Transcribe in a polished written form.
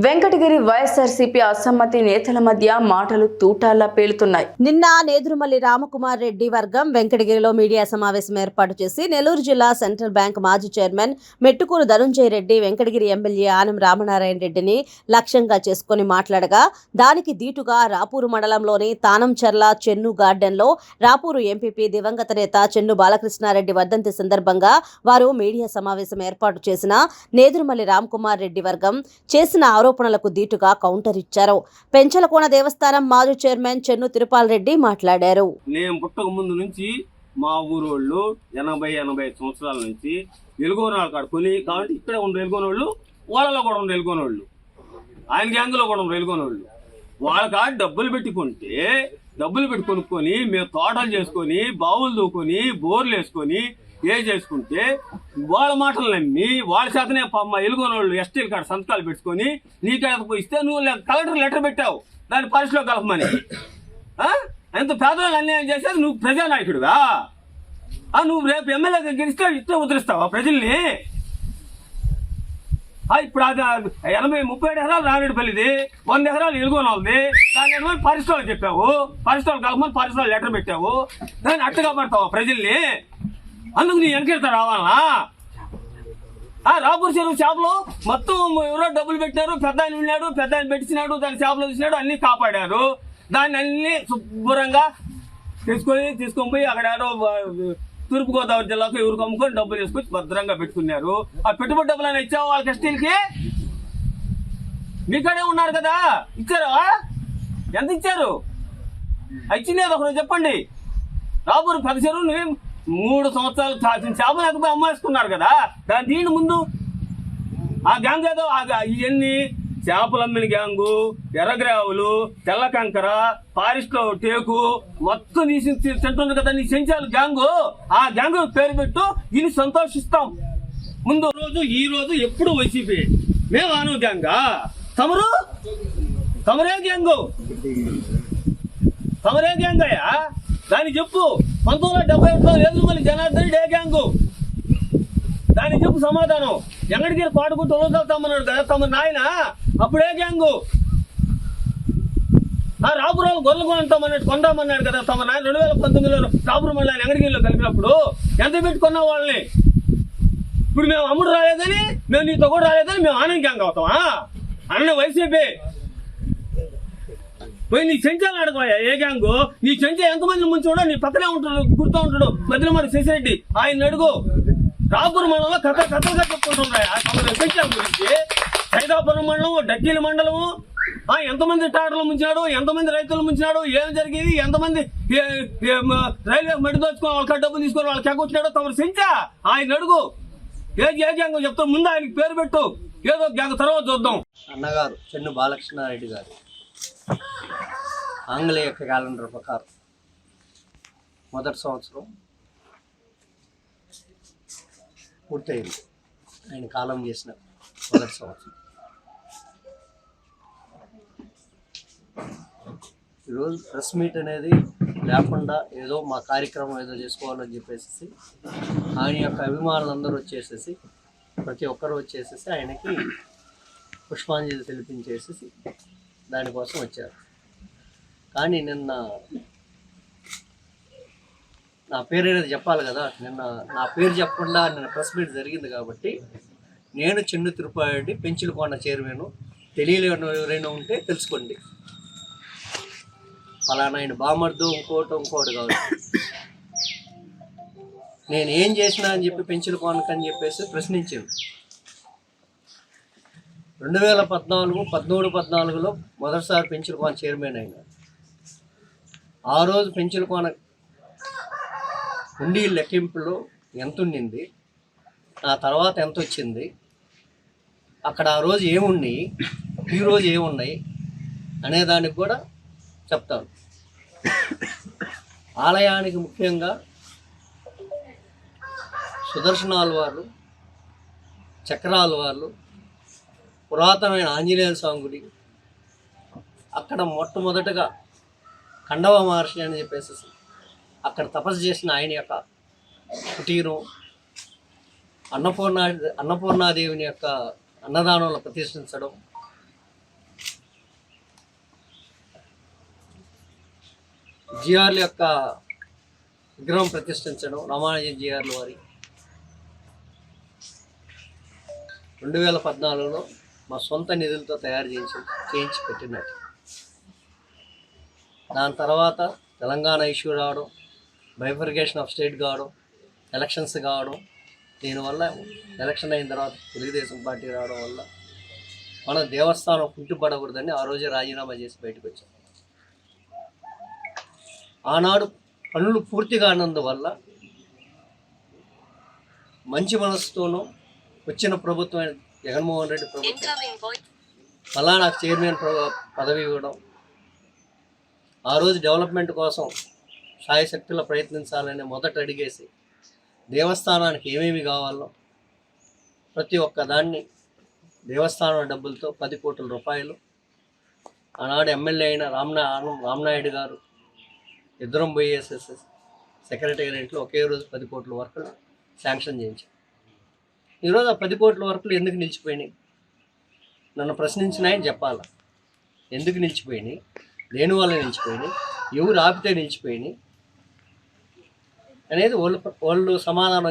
వెంకటగిరి వైఎస్ఆర్సీపీ అసమ్మతి నేతల మధ్య మాటలు తూటాల్లా పేలుతున్నాయి. నిన్న నేదురుమల్లి రామకుమార్ రెడ్డి వర్గం వెంకటగిరిలో మీడియా సమావేశం ఏర్పాటు చేసి నెల్లూరు జిల్లా సెంట్రల్ బ్యాంక్ మాజీ చైర్మన్ మెట్టుకూరు ధనుంజయ రెడ్డి వెంకటగిరి ఎమ్మెల్యే ఆనం రామనారాయణ రెడ్డిని లక్ష్యంగా చేసుకుని మాట్లాడగా, దానికి దీటుగా రాపూరు మండలంలోని తానంచర్ల చెన్ను గార్డెన్లో రాపూరు ఎంపీపీ దివంగత నేత చెన్ను బాలకృష్ణారెడ్డి వర్ధంతి సందర్భంగా వారు మీడియా సమావేశం ఏర్పాటు చేసిన నేదురుమల్లి రామకుమార్ రెడ్డి వర్గం చేసిన ఆరోపణలకు దీటుగా కౌంటర్ ఇచ్చారు. పెంచలకోన దేవస్థానం మాజీ చైర్మన్ చెన్ను తిరుపాల్ రెడ్డి మాట్లాడారు. నేను పుట్టక ముందు నుంచి మా ఊరోళ్ళు 80 సంవత్సరాల నుంచి ఎలుగోనాళ్ళు కాడ కొని కాబట్టి ఇక్కడే ఉన్న ఎలుగోనోళ్ళు వాళ్ళలో కూడా ఉన్న ఎలుగోనోళ్ళు ఆయన గ్యాంగులో కూడా ఉన్న ఎలుగోనోళ్ళు వాళ్ళ కాడ డబ్బులు పెట్టి కొనుక్కొని మేము తోటలు చేసుకొని బావులు దూకొని బోర్లు వేసుకొని చేసుకుంటే వాళ్ళ మాటలు నమ్మి వాళ్ళ చేతనే మా ఎలుగోనోళ్ళు ఎస్టీల కాడ సంతకాలు పెట్టుకొని నీకు ఇస్తే నువ్వు కలెక్టర్ లెటర్ పెట్టావు దాన్ని పరిస్థితిలో కలపమని. ఎంత పేదవాళ్ళు అన్యాయం చేసేది నువ్వు ప్రజానాయకుడుగా? నువ్వు రేపు ఎమ్మెల్యేగా గెలిస్తే ఇస్తే ఉద్ధరిస్తావా ప్రజల్ని? ఇప్పుడు అది 37 ఎకరాలు రామిడిపల్లిది, 100 ఎకరాలు ఎలుగోనోళ్ళది, దాని ఏమని పరిస్థితులు చెప్పావు, పరిస్థితులు కలపమని పరిస్థితులు లెటర్ పెట్టావు, దాన్ని అట్టుగా పడతావా ప్రజల్ని? అందుకు నీ వెనకెళ్తా రావాలా? రాపూర్ చెరువు చేపలు మొత్తం ఎవరో డబ్బులు పెట్టారు, పెద్ద ఆయన ఉన్నాడు, పెద్ద ఆయన పెట్టించినాడు, దాని చేపలు తీసినాడు, అన్ని కాపాడారు. దాన్ని అన్ని శుభ్రంగా తీసుకొని పోయి అక్కడ తూర్పుగోదావరి జిల్లాకు ఎవరికి అమ్ముకొని డబ్బులు తీసుకొచ్చి భద్రంగా పెట్టుకున్నారు. ఆ పెట్టుబడి డబ్బులు ఇచ్చావు వాళ్ళ కష్టాలకి? మీకాడే ఉన్నారు కదా, ఇచ్చారా? ఎంత ఇచ్చారు? ఇచ్చింది ఒకరు చెప్పండి. రాపూర్ పెద్ద చెరువు 3 సంవత్సరాలు చేపలు ఎత్తుకుపోయి అమ్మేసుకున్నారు కదా, దీని ముందు ఆ గ్యాంగ్ ఏదో ఇవన్నీ చేపలు అమ్మిన గ్యాంగు, ఎర్రగ్రావులు, తెల్ల కంకర, ఫారెస్ట్ లో టేకు మొత్తం తీసి తింటుంది కదా నీ చెంచాలు గ్యాంగు. ఆ గ్యాంగు పేరు పెట్టు, దీన్ని సంతోషిస్తాం. ముందు రోజు ఈ రోజు ఎప్పుడు వైసీపీ, మేము ఆను గ్యాంగా? తమరే గ్యాంగు, తమరే గ్యాంగ్ అయ్యా? దాన్ని చెప్పు. 1971లో నేదురుమల్లి జనార్దన్ రెడ్డి ఏ గ్యాంగు? దాన్ని చెప్పు సమాధానం. వెంకటగిరి పాడుకుంటూ తమ్మన్నాడు కదా తమ నాయన, అప్పుడే గ్యాంగు. రాపురాలు గొర్రెలు కొందామన్నాడు కదా తమ నాయన 2019లో రాపురం మండలాన్ని వెంకటగిరిలో కలిపినప్పుడు. ఎంత పెట్టుకున్నాం వాళ్ళని? ఇప్పుడు మేము అమ్ముడు రాలేదని, మేము నీతో కూడా రాలేదని మేము ఆనంద గ్యాంగ్ అవుతామా? అన్న వైసీపీ పోయి నీ చెంచాలు అడగవా ఏ గ్యాంగు? నీ చెంచా ఎంతమంది ముంచాడో నీ పక్కనే ఉంటాడు, గుర్తు ఉంటాడు మధ్యలో శశిరెడ్డి, ఆయన అడుగు. రాపూర్ మండలంలో కథలుగా చెప్పుకుంటున్నాయా చెంచాల గురించి? సైదాపురం మండలం, డక్కీల మండలము, ఎంతమంది టాటర్లు ముంచినాడు, ఎంతమంది రైతులు ముంచినాడు, ఏం జరిగేది, ఎంతమంది రైల్వే మడి దోచుకొని వాళ్ళ డబ్బులు తీసుకొని వాళ్ళకి ఎగ్గొచ్చినాడో తమరు చెంచా ఆయన అడుగు. ఏ గ్యాంగ్ చెప్తాం, ముందు ఆయనకి పేరు పెట్టు, ఏదో గ్యాంగ్ తర్వాత చూద్దాం. అన్నగారు చెన్ను బాలకృష్ణారెడ్డి గారు ఆంగ్లేయ క్యాలెండర్ ప్రకారం మొదటి సంవత్సరం పూర్తయింది. ఆయన కాలం చేసిన మొదటి సంవత్సరం. ఈరోజు ప్రెస్ మీట్ అనేది లేకుండా ఏదో మా కార్యక్రమం ఏదో చేసుకోవాలని చెప్పేసి ఆయన యొక్క అభిమానులందరూ వచ్చేసేసి ప్రతి ఒక్కరు వచ్చేసేసి ఆయనకి పుష్పాంజలి తెలిపించేసేసి దానికోసం వచ్చారు. కానీ నిన్న నా పేరు అనేది చెప్పాలి కదా, నిన్న నా పేరు చెప్పకుండా నిన్న ప్రెస్ మీట్ జరిగింది కాబట్టి నేను చెన్ను తిరుపాల్ రెడ్డి పెంచులకోన చైర్మన్. తెలియలేని ఎవరైనా ఉంటే తెలుసుకోండి. ఫలానా ఆయన బామర్దు ఇంకోటి కాదు. నేను ఏం చేసినా అని చెప్పి పెంచులకోనకని చెప్పేసి ప్రశ్నించింది. 2013-14లో మొదటిసారి పెంచులకోన చైర్మన్ అయినా. ఆ రోజు పెంచులకోన ఉండి లెక్కింపులో ఎంత ఉండింది, ఆ తర్వాత ఎంత వచ్చింది, అక్కడ ఆ రోజు ఏమున్నాయి, ఈరోజు ఏమున్నాయి అనేదానికి కూడా చెప్తాను. ఆలయానికి ముఖ్యంగా సుదర్శనాల వారు, చక్రాల వారు, పురాతనమైన ఆంజనేయ స్వామి గుడి, అక్కడ మొట్టమొదటగా ఖండవ మహర్షి అని చెప్పేసి అక్కడ తపస్సు చేసిన ఆయన యొక్క కుటీరం, అన్నపూర్ణాదేవిని యొక్క అన్నదానంలో ప్రతిష్ఠించడం, జిఆర్ల యొక్క విగ్రహం ప్రతిష్ఠించడం, రామానుజన్ జిఆర్ల వారి 2014లో మా సొంత నిధులతో తయారు చేయించి పెట్టినట్టు. దాని తర్వాత తెలంగాణ ఇష్యూ రావడం, బైఫర్గేషన్ ఆఫ్ స్టేట్ కావడం, ఎలక్షన్స్ కావడం, దీనివల్ల ఎలక్షన్ అయిన తర్వాత తెలుగుదేశం పార్టీ రావడం వల్ల మన దేవస్థానం కుంటుపడకూడదని ఆ రోజే రాజీనామా చేసి బయటకు వచ్చాం. ఆనాడు పనులు పూర్తి కానందువల్ల మంచి మనసుతోనూ వచ్చిన ప్రభుత్వం జగన్మోహన్ రెడ్డి ప్రభుత్వం మళ్ళా నాకు చైర్మన్ పదవి ఇవ్వడం, ఆ రోజు డెవలప్మెంట్ కోసం శాయశక్తుల ప్రయత్నించాలని మొదట అడిగేసి దేవస్థానానికి ఏమేమి కావాలో ప్రతి ఒక్క దాన్ని దేవస్థానం డబ్బులతో 10 కోట్ల రూపాయలు ఆనాడు ఎమ్మెల్యే అయిన రామనాయుడు గారు ఇద్దరం పోయేసేసి సెక్రటేరియట్లో ఒకే రోజు 10 కోట్ల వర్కులు శాంక్షన్ చేయించారు. ఈరోజు ఆ 10 కోట్ల వర్కులు ఎందుకు నిలిచిపోయినాయి? నన్ను ప్రశ్నించినాయని చెప్పాలా. ఎందుకు నిలిచిపోయినాయి, దేనివల్ల నిలిచిపోయినాయి, ఎవరు ఆపితే నిలిచిపోయినాయి అనేది వాళ్ళు సమాధానం